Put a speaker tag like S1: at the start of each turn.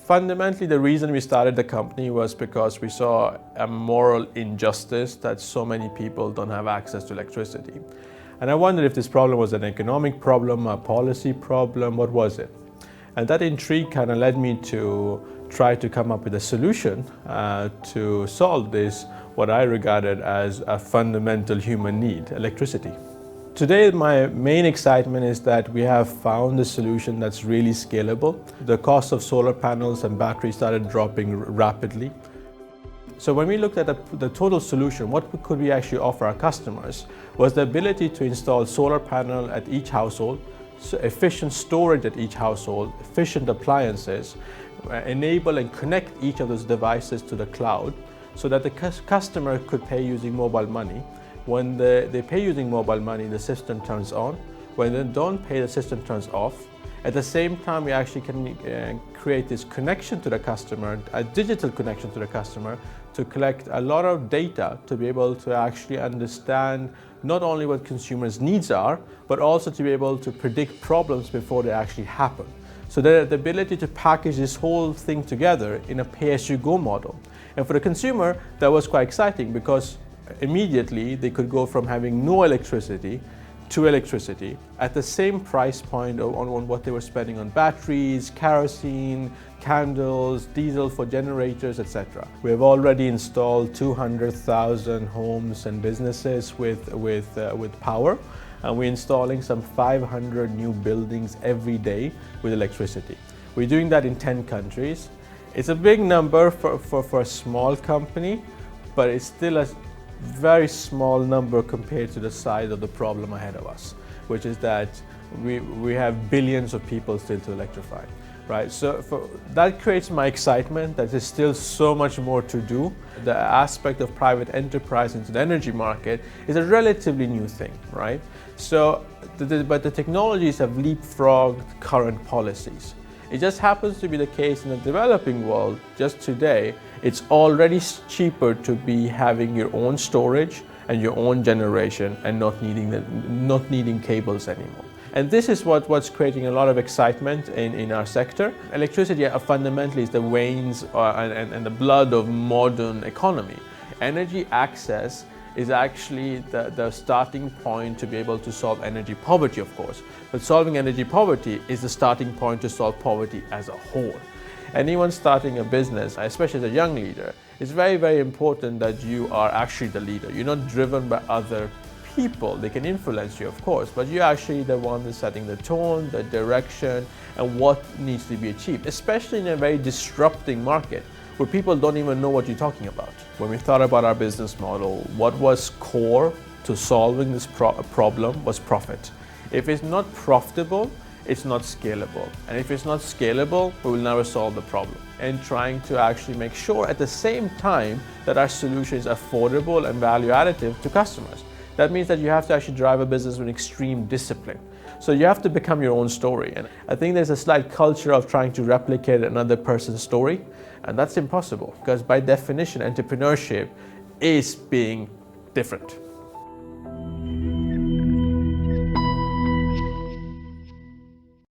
S1: Fundamentally, the reason we started the company was because we saw a moral injustice that so many people don't have access to electricity. And I wondered if this problem was an economic problem, a policy problem, what was it? And that intrigue kind of led me to try to come up with a solution to solve this, what I regarded as a fundamental human need, electricity. Today, my main excitement is that we have found a solution that's really scalable. The cost of solar panels and batteries started dropping rapidly. So when we looked at the total solution, what could we actually offer our customers was the ability to install solar panel at each household, so efficient storage at each household, efficient appliances, enable and connect each of those devices to the cloud so that the customer could pay using mobile money. When they pay using mobile money, the system turns on. When they don't pay, the system turns off. At the same time, we actually can create this connection to the customer, a digital connection to the customer, to collect a lot of data to be able to actually understand not only what consumers' needs are, but also to be able to predict problems before they actually happen. So the ability to package this whole thing together in a pay-as-you-go model. And for the consumer, that was quite exciting because immediately they could go from having no electricity to electricity at the same price point on what they were spending on batteries, kerosene, candles, diesel for generators, etc. We have already installed 200,000 homes and businesses with power, and we're installing some 500 new buildings every day with electricity. We're doing that in 10 countries. It's a big number for a small company, but it's still a very small number compared to the size of the problem ahead of us, which is that we have billions of people still to electrify, right? So that creates my excitement that there's still so much more to do. The aspect of private enterprise into the energy market is a relatively new thing, right? So, but the technologies have leapfrogged current policies. It just happens to be the case in the developing world. Just today, it's already cheaper to be having your own storage and your own generation and not needing cables anymore. And this is what's creating a lot of excitement in our sector. Electricity fundamentally is the veins and the blood of modern economy. Energy access is actually the starting point to be able to solve energy poverty, of course. But solving energy poverty is the starting point to solve poverty as a whole. Anyone starting a business, especially as a young leader, it's very, very important that you are actually the leader. You're not driven by other people. They can influence you, of course, but you're actually the one that's setting the tone, the direction, and what needs to be achieved, especially in a very disrupting market where people don't even know what you're talking about. When we thought about our business model, what was core to solving this problem was profit. If it's not profitable, it's not scalable. And if it's not scalable, we will never solve the problem. And trying to actually make sure at the same time that our solution is affordable and value additive to customers. That means that you have to actually drive a business with extreme discipline. So you have to become your own story. And I think there's a slight culture of trying to replicate another person's story. And that's impossible because by definition, entrepreneurship is being different.